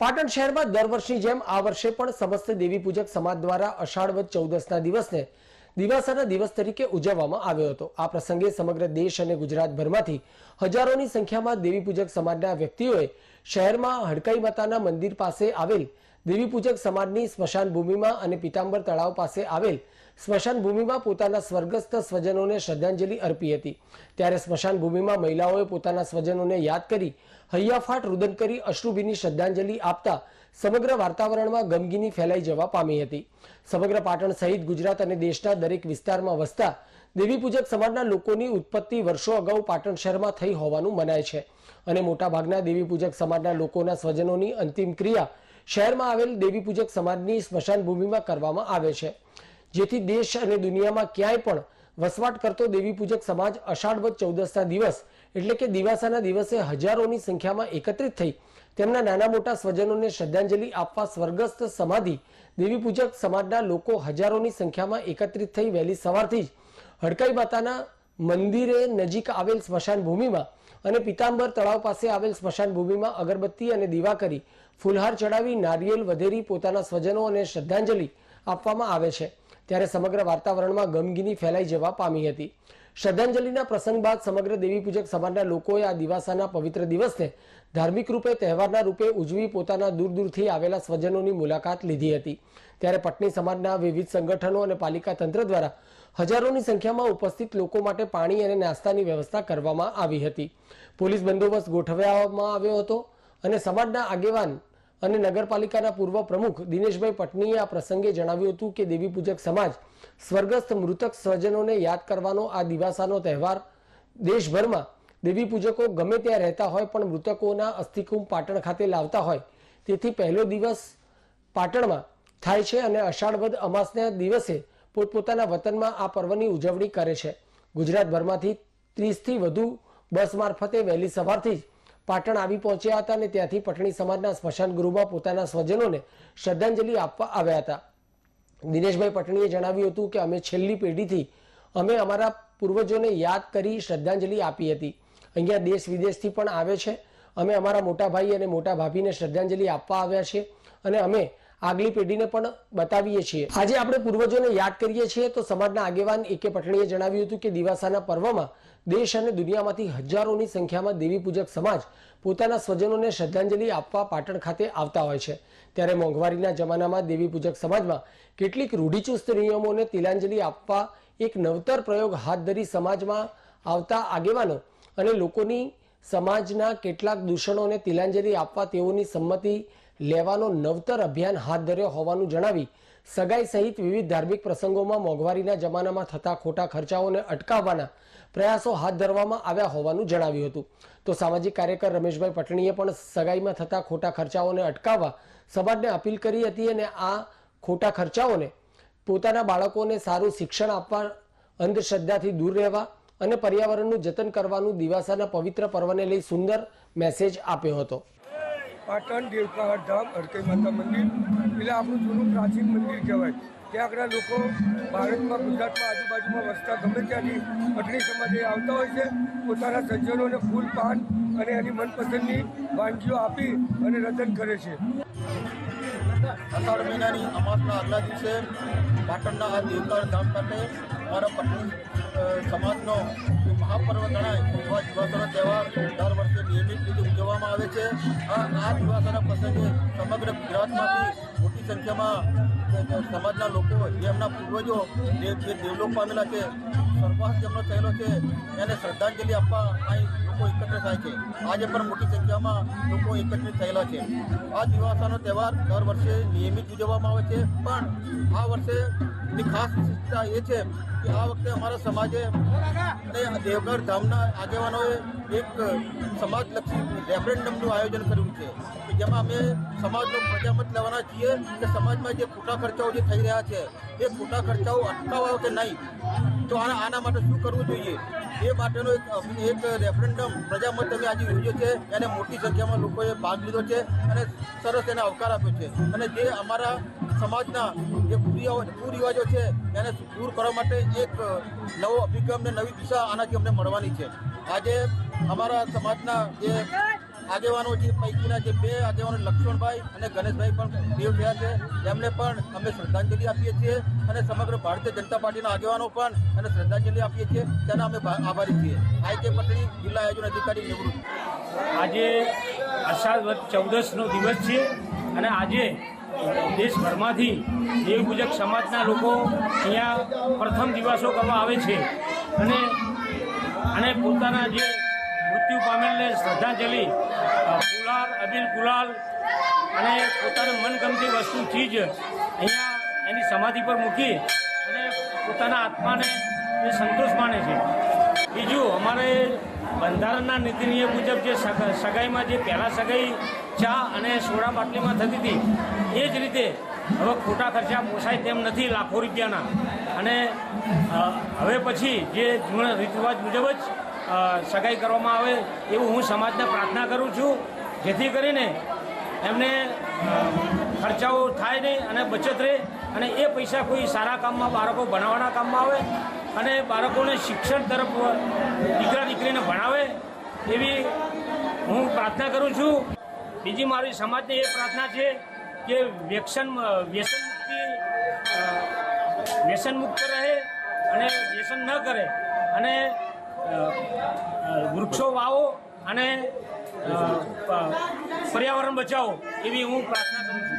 પાટણ શહેરમાં દર વર્ષની જેમ આ વર્ષે પણ સમસ્ત દેવી પૂજક સમાજ દ્વારા અષાઢ વદ 14ના દિવસને દિવાસાના દિવસ તરીકે ઉજવવામાં આવ્યો હતો। આ પ્રસંગે સમગ્ર દેશ અને ગુજરાતભરમાંથી હજારોની સંખ્યામાં દેવી પૂજક સમાજના વ્યક્તિઓએ શહેરમાં હડકાઈ માતાના મંદિર પાસે આવેલ દેવી પૂજક સમાજની સ્મશાન ભૂમિમાં અને પીતાંબર તળાવ પાસે આવેલ સ્મશાન ભૂમિમાં પોતાના સ્વર્ગસ્થ સ્વજનોને શ્રદ્ધાંજલિ અર્પી હતી। ત્યારે સ્મશાન ભૂમિમાં મહિલાઓએ પોતાના સ્વજનોને યાદ કરી હૈયાફાટ રુદન કરી અશ્રુભીની શ્રદ્ધાંજલિ આપતા સમગ્ર વાતાવરણમાં ગમગીની ફેલાઈ જવા પામી હતી। સમગ્ર પાટણ સહિત ગુજરાત અને દેશના દરેક વિસ્તારમાં વસતા દેવી પૂજક સમાજના લોકોની ઉત્પત્તિ વર્ષો અગાઉ પાટણ શહેરમાં થઈ હોવાનું મનાય છે અને મોટાભાગના દેવી પૂજક સમાજના લોકોના સ્વજનોની અંતિમ ક્રિયા શહેરમાં આવેલ દેવી પૂજક સમાજની સ્મશાન ભૂમિમાં કરવામાં આવે છે, જેથી દેશ અને દુનિયામાં ક્યાંય પણ વસવાટ કરતો દેવી પૂજક સમાજ અષાઢ વદ 14ના દિવસ એટલે કે દિવાસાના દિવસે હજારોની સંખ્યામાં એકત્રિત થઈ તેમના નાના મોટા સ્વજનોને શ્રદ્ધાંજલિ આપવા સ્વર્ગસ્થ સમાધિ દેવી પૂજક સમાજના લોકો હજારોની સંખ્યામાં એકત્રિત થઈ વહેલી સવારથી જ હડકાઈ માતાના મંદિરે નજીક આવેલ સ્મશાન ભૂમિમાં અને પીતાંબર તળાવ પાસે આવેલ સ્મશાન ભૂમિમાં અગરબત્તી અને દીવા કરી ફૂલહાર ચડાવી નારિયેલ વધેરી પોતાના સ્વજનો અને શ્રદ્ધાંજલિ આપવામાં આવે છે। ત્યારે સમગ્ર વાતાવરણમાં ગમગીની ફેલાઈ જવા પામી હતી। શ્રદ્ધાંજલિના પ્રસંગ બાદ સમગ્ર દેવી પૂજક સમાજના લોકોએ આ દિવાસાના પવિત્ર દિવસને ધાર્મિક રૂપે તહેવારના રૂપે ઉજવી પોતાના દૂર દૂરથી આવેલા સ્વજનોની મુલાકાત લીધી હતી। ત્યારે પટની સમાજના વિવિધ સંગઠનો અને પાલિકા તંત્ર દ્વારા હજારોની સંખ્યામાં ઉપસ્થિત લોકો માટે પાણી અને નાસ્તાની વ્યવસ્થા કરવામાં આવી હતી। પોલીસ બંદોબસ્ત ગોઠવવામાં આવ્યો હતો અને સમાજના આગેવાન અને નગરપાલિકાના પૂર્વ પ્રમુખ દિનેશભાઈ પટનીએ આ પ્રસંગે જણાવ્યું હતું કે દેવી પૂજક સમાજ સ્વર્ગસ્થ મૃતક સ્વજનોને યાદ કરવાનો આ દિવાસાનો તહેવાર દેશભરમાં દેવી પૂજકો ગમે ત્યાં રહેતા હોય પણ મૃતકોના અસ્થિકુંભ પાટણ ખાતે લાવતા હોય તેથી પહેલો દિવસ પાટણમાં થાય છે અને અષાઢ વદ અમાસના દિવસે પોતપોતાના વતનમાં આ પર્વની ઉજવણી કરે છે। ગુજરાતભરમાંથી 30થી વધુ બસ મારફતે વહેલી સવારથી જ પાટણ આવી પહોંચ્યા હતા અને ત્યાંથી પટણી સમાજના સ્મશાન ગૃહમાં પોતાના સ્વજનોને શ્રદ્ધાંજલિ આપવા આવ્યા હતા। દિનેશભાઈ પટણીએ જણાવ્યું હતું કે અમે છેલ્લી પેઢીથી અમે અમારા પૂર્વજોને યાદ કરી શ્રદ્ધાંજલિ આપી હતી। અહીંયા દેશ વિદેશથી પણ આવે છે। અમે અમારા મોટા ભાઈ અને મોટા ભાભીને શ્રદ્ધાંજલિ આપવા આવ્યા છીએ અને અમે આગલી પેઢીને પણ બતાવીએ છીએ। આજે આપણે પૂર્વજોને યાદ કરીએ છીએ તો સમાજના આગેવાન એકે પટણીએ જણાવ્યું હતું કે દિવાસાના પર્વમાં દેશ અને દુનિયામાંથી હજારોની સંખ્યામાં દેવી પૂજક સમાજ પોતાના સ્વજનોને શ્રદ્ધાંજલિ આપવા પાટણ ખાતે આવતા હોય છે। ત્યારે મોંઘવારીના જમાનામાં દેવી પૂજક સમાજમાં કેટલીક રૂઢિચુસ્ત નિયમોને તિલાંજલિ આપવા એક નવતર પ્રયોગ હાથ ધરી સમાજમાં આવતા આગેવાનો અને લોકોની સમાજના કેટલાક દૂષણોને તિલાંજલિ આપવા તેઓની સંમતિ લેવાનો નવતર અભિયાન હાથ ધર્યો હોવાનું જણાવી સગાઈ સહિત વિવિધ ધાર્મિક પ્રસંગોમાં મોંઘવારીના જમાનામાં થતા ખોટા ખર્ચાઓને અટકાવવાના પ્રયાસો હાથ ધરવામાં આવ્યા હોવાનું જણાવ્યું હતું। તો સામાજિક કાર્યકર રમેશભાઈ પટણીએ પણ સગાઈમાં થતા ખોટા ખર્ચાઓને અટકાવવા સમાજને અપીલ કરી હતી અને આ ખોટા ખર્ચાઓને પોતાના બાળકોને સારું શિક્ષણ આપવા, અંધશ્રદ્ધાથી દૂર રહેવા અને પર્યાવરણનું જતન કરવાનું દિવાસાના પવિત્ર પર્વને લઈ સુંદર મેસેજ આપ્યો હતો। પાટણ દેવકાહટ ધામ હડકાઈ માતા મંદિર એટલે આપણું જૂનું પ્રાચીન મંદિર કહેવાય। ત્યાં આગળ લોકો ભારતમાં, ગુજરાતમાં, આજુબાજુમાં વસતા ગમે ત્યાંથી પટણી સમાજે આવતા હોય છે। પોતાના સજ્જનોને ફૂલ, પાન અને એની મનપસંદની વાનગીઓ આપી અને રદન કરે છે। અષાઢ મહિનાની અમાસના આગલા દિવસે પાટણના આ દેવકાહટ ધામ ખાતે અમારા પટણી સમાજનો મહાપર્વ ગણાય એવા દિવાસાનો તહેવાર દર વર્ષે નિયમિત રીતે ઉજવવામાં આવે છે। આ દિવાસાના પ્રસંગે સમગ્ર ગુજરાતમાંથી મોટી સંખ્યામાં સમાજના લોકો જેમના પૂર્વજો જે દેવલોક પામેલા છે, સ્વર્ગવાસ જેમનો થયેલો છે એને શ્રદ્ધાંજલિ આપવા અહીં લોકો એકત્ર થાય છે। આજે પણ મોટી સંખ્યામાં લોકો એકત્રિત થયેલા છે। આ દિવાસાનો તહેવાર દર વર્ષે નિયમિત ઉજવવામાં આવે છે, પણ આ વર્ષે ખાસ વિશેષતા એ છે કે આ વખતે અમારા સમાજે અને દેવગઢ ધામના આગેવાનોએ એક સમાજલક્ષી રેફરેન્ડમનું આયોજન કર્યું છે કે જેમાં અમે સમાજનો પ્રજામત લેવાના છીએ કે સમાજમાં જે ખોટા ખર્ચાઓ જે થઈ રહ્યા છે એ ખોટા ખર્ચાઓ અટકાવવા કે નહીં, તો આના માટે શું કરવું જોઈએ એ માટેનો એક રેફરેન્ડમ પ્રજામત અમે આજે યોજ્યો છે। એને મોટી સંખ્યામાં લોકોએ ભાગ લીધો છે અને સરસ એને આવકાર આપ્યો છે અને જે અમારા સમાજના જે કુરિવાજો છે એને દૂર કરવા માટે એક નવો અભિગમ ને નવી દિશા આનાથી અમને મળવાની છે। આજે અમારા સમાજના જે આગેવાનો જે પૈકીના જે 2 આગેવાનો લક્ષ્મણભાઈ અને ગણેશભાઈ પણ દેવ થયા છે એમને પણ અમે શ્રદ્ધાંજલિ આપીએ છીએ અને સમગ્ર ભારતીય જનતા પાર્ટીના આગેવાનો પણ એને શ્રદ્ધાંજલિ આપીએ છીએ તેના અમે આભારી છીએ. આઈ.કે. પટણી, જિલ્લા આયોજન અધિકારી નિવૃત્ત. આજે અષાઢ વદ 14નો દિવસ છે અને આજે દેશભરમાંથી દેવપૂજક સમાજના લોકો અહીંયા પ્રથમ દિવસો કરવા આવે છે અને પોતાના જે મૃત્યુ પામેલને શ્રદ્ધાંજલિ ગુલાલ, અબીલ ગુલાલ અને પોતાને મનગમતી વસ્તુ ચીજ અહીંયા એની સમાધિ પર મૂકી અને પોતાના આત્માને એ સંતોષ માને છે. બીજું, અમારે બંધારણના નીતિ નિયમ મુજબ જે સગાઈમાં જે પહેલાં સગાઈ ચા અને સોડા બાટલીમાં થતી હતી એ જ રીતે હવે ખોટા ખર્ચા પોસાય તેમ નથી લાખો રૂપિયાના. અને હવે પછી જે જૂના રીત રિવાજ મુજબ જ સગાઈ કરવામાં આવે એવું હું સમાજને પ્રાર્થના કરું છું, જેથી કરીને એમને ખર્ચાઓ થાય નહીં અને બચત રહે અને એ પૈસા કોઈ સારા કામમાં, બાળકો ભણાવવાના કામમાં આવે અને બાળકોને શિક્ષણ તરફ દીકરા દીકરીને ભણાવે એવી હું પ્રાર્થના કરું છું. બીજી મારી સમાજને એ પ્રાર્થના છે કે વ્યસન મુક્ત રહે અને વ્યસન ન કરે અને વૃક્ષો વાવો અને પર્યાવરણ બચાવો એવી હું પ્રાર્થના કરું છું.